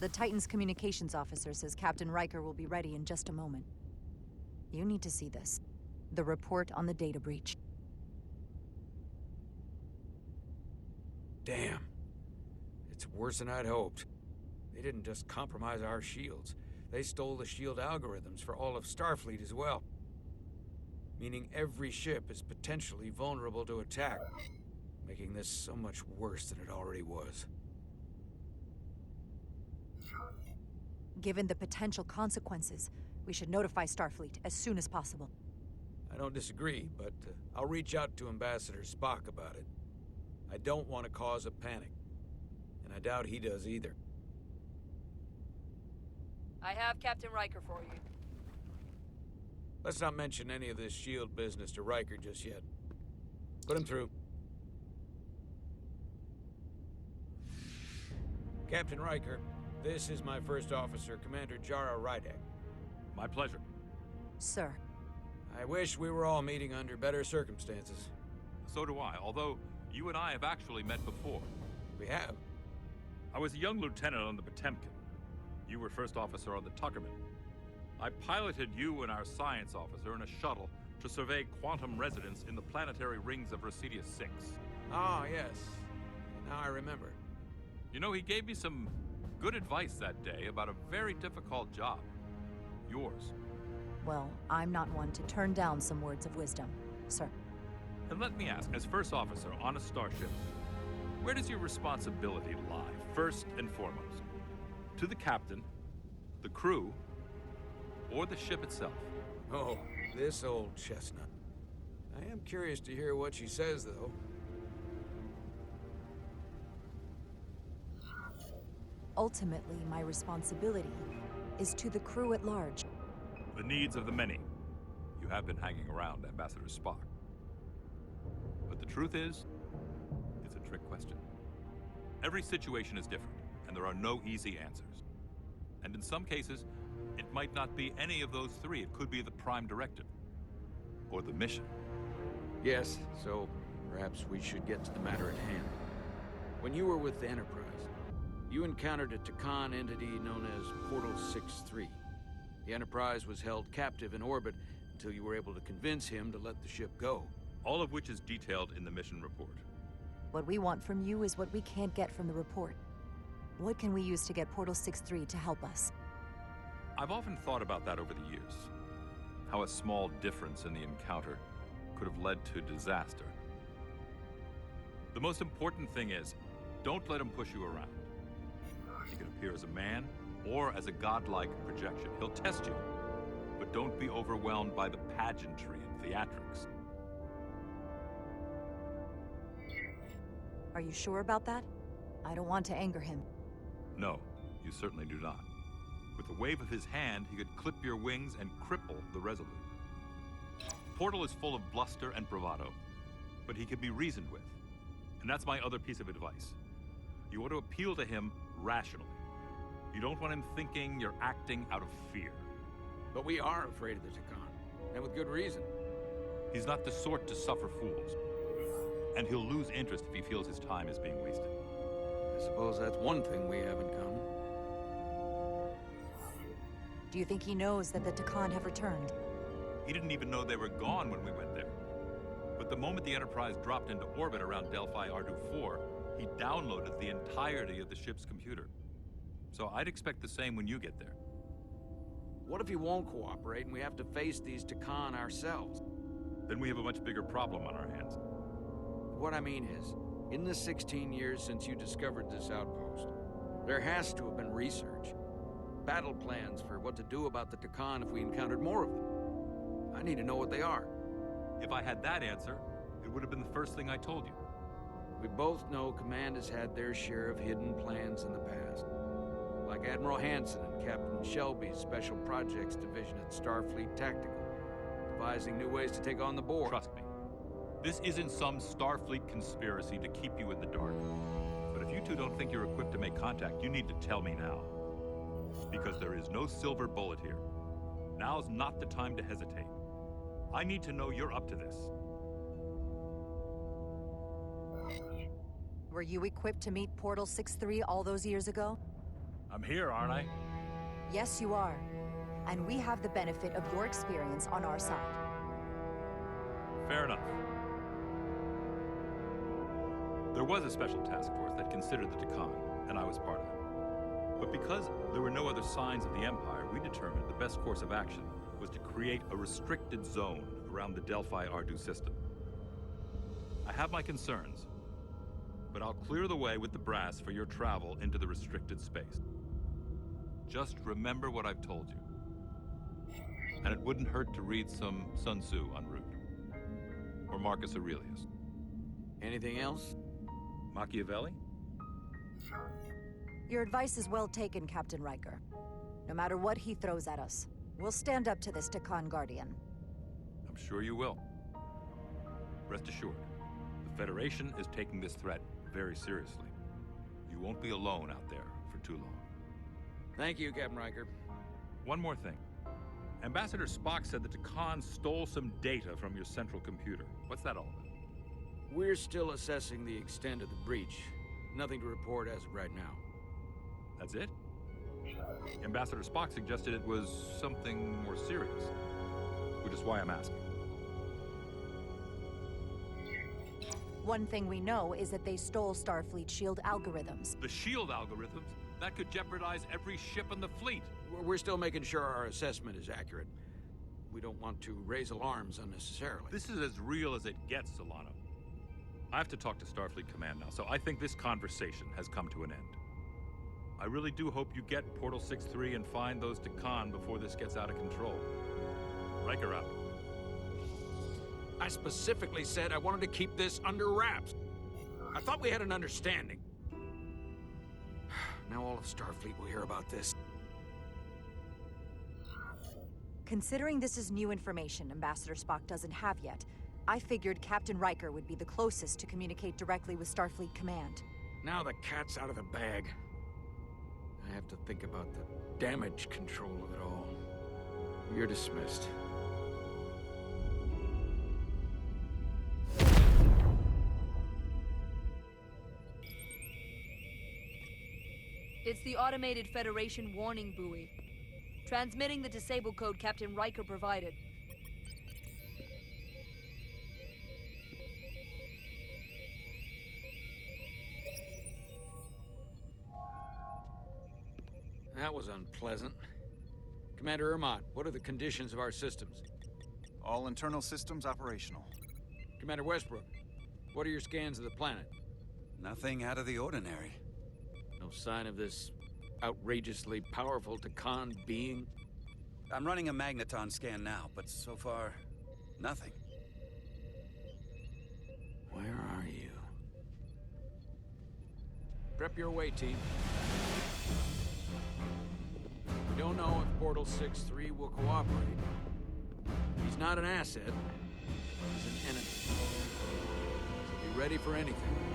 The Titan's communications officer says Captain Riker will be ready in just a moment. You need to see this. The report on the data breach. Damn. It's worse than I'd hoped. They didn't just compromise our shields. They stole the shield algorithms for all of Starfleet as well. Meaning every ship is potentially vulnerable to attack, making this so much worse than it already was. Given the potential consequences, we should notify Starfleet as soon as possible. I don't disagree, but I'll reach out to Ambassador Spock about it. I don't want to cause a panic, and I doubt he does either. I have Captain Riker for you. Let's not mention any of this shield business to Riker just yet. Put him through. Captain Riker, this is my first officer, Commander Jara Rydek. My pleasure. Sir. I wish we were all meeting under better circumstances. So do I, although you and I have actually met before. We have. I was a young lieutenant on the Potemkin. You were first officer on the Tuckerman. I piloted you and our science officer in a shuttle to survey quantum resonance in the planetary rings of Resurgence 6. Ah, yes. Now I remember. You know, he gave me some good advice that day about a very difficult job. Yours. Well, I'm not one to turn down some words of wisdom, sir. And let me ask, as first officer on a starship, where does your responsibility lie, first and foremost? To the captain, the crew, or the ship itself? Oh, this old chestnut. I am curious to hear what she says, though. Ultimately, my responsibility is to the crew at large. The needs of the many. You have been hanging around Ambassador Spock. But the truth is, it's a trick question. Every situation is different, and there are no easy answers. And in some cases, it might not be any of those three. It could be the prime directive, or the mission. Yes, so perhaps we should get to the matter at hand. When you were with the Enterprise, you encountered a Takan entity known as Portal 6-3. The Enterprise was held captive in orbit until you were able to convince him to let the ship go. All of which is detailed in the mission report. What we want from you is what we can't get from the report. What can we use to get Portal 6-3 to help us? I've often thought about that over the years. How a small difference in the encounter could have led to disaster. The most important thing is, don't let him push you around. He can appear as a man or as a godlike projection. He'll test you, but don't be overwhelmed by the pageantry and theatrics. Are you sure about that? I don't want to anger him. No, you certainly do not. With a wave of his hand, he could clip your wings and cripple the Resolute. Portal is full of bluster and bravado, but he can be reasoned with. And that's my other piece of advice. You want to appeal to him rationally. You don't want him thinking you're acting out of fear. But we are afraid of the Takan, and with good reason. He's not the sort to suffer fools. And he'll lose interest if he feels his time is being wasted. I suppose that's one thing we have in common. Do you think he knows that the Takan have returned? He didn't even know they were gone when we went there. But the moment the Enterprise dropped into orbit around Delphi Ardu 4, he downloaded the entirety of the ship's computer. So I'd expect the same when you get there. What if he won't cooperate and we have to face these Takan ourselves? Then we have a much bigger problem on our hands. What I mean is, in the 16 years since you discovered this outpost, there has to have been research. Battle plans for what to do about the Takan if we encountered more of them. I need to know what they are. If I had that answer, it would have been the first thing I told you. We both know Command has had their share of hidden plans in the past. Like Admiral Hansen and Captain Shelby's Special Projects Division at Starfleet Tactical, devising new ways to take on the Borg. Trust me. This isn't some Starfleet conspiracy to keep you in the dark. But if you two don't think you're equipped to make contact, you need to tell me now. Because there is no silver bullet here. Now's not the time to hesitate. I need to know you're up to this. Were you equipped to meet Portal 6-3 all those years ago? I'm here, aren't I? Yes, you are. And we have the benefit of your experience on our side. Fair enough. There was a special task force that considered the Deccan, and I was part of it. But because there were no other signs of the Empire, we determined the best course of action was to create a restricted zone around the Delphi-Ardu system. I have my concerns, but I'll clear the way with the brass for your travel into the restricted space. Just remember what I've told you. And it wouldn't hurt to read some Sun Tzu en route. Or Marcus Aurelius. Anything else? Machiavelli? Your advice is well taken, Captain Riker. No matter what he throws at us, we'll stand up to this Deccan Guardian. I'm sure you will. Rest assured, the Federation is taking this threat very seriously. You won't be alone out there for too long. Thank you, Captain Riker. One more thing. Ambassador Spock said that Deccan stole some data from your central computer. What's that all about? We're still assessing the extent of the breach. Nothing to report as of right now. That's it? Ambassador Spock suggested it was something more serious, which is why I'm asking. One thing we know is that they stole Starfleet shield algorithms. The shield algorithms? That could jeopardize every ship in the fleet. We're still making sure our assessment is accurate. We don't want to raise alarms unnecessarily. This is as real as it gets, Solano. I have to talk to Starfleet Command now, so I think this conversation has come to an end. I really do hope you get Portal 6-3 and find those Deccan before this gets out of control. Riker out. I specifically said I wanted to keep this under wraps. I thought we had an understanding. Now all of Starfleet will hear about this. Considering this is new information Ambassador Spock doesn't have yet, I figured Captain Riker would be the closest to communicate directly with Starfleet Command. Now the cat's out of the bag. I have to think about the damage control of it all. You're dismissed. It's the automated Federation warning buoy. Transmitting the disable code Captain Riker provided. That was unpleasant. Commander Ermont, what are the conditions of our systems? All internal systems operational. Commander Westbrook, what are your scans of the planet? Nothing out of the ordinary. No sign of this outrageously powerful Deccan being? I'm running a magneton scan now, but so far, nothing. Where are you? Prep your way, team. We don't know if Portal 6-3 will cooperate. He's not an asset. He's an enemy. So be ready for anything.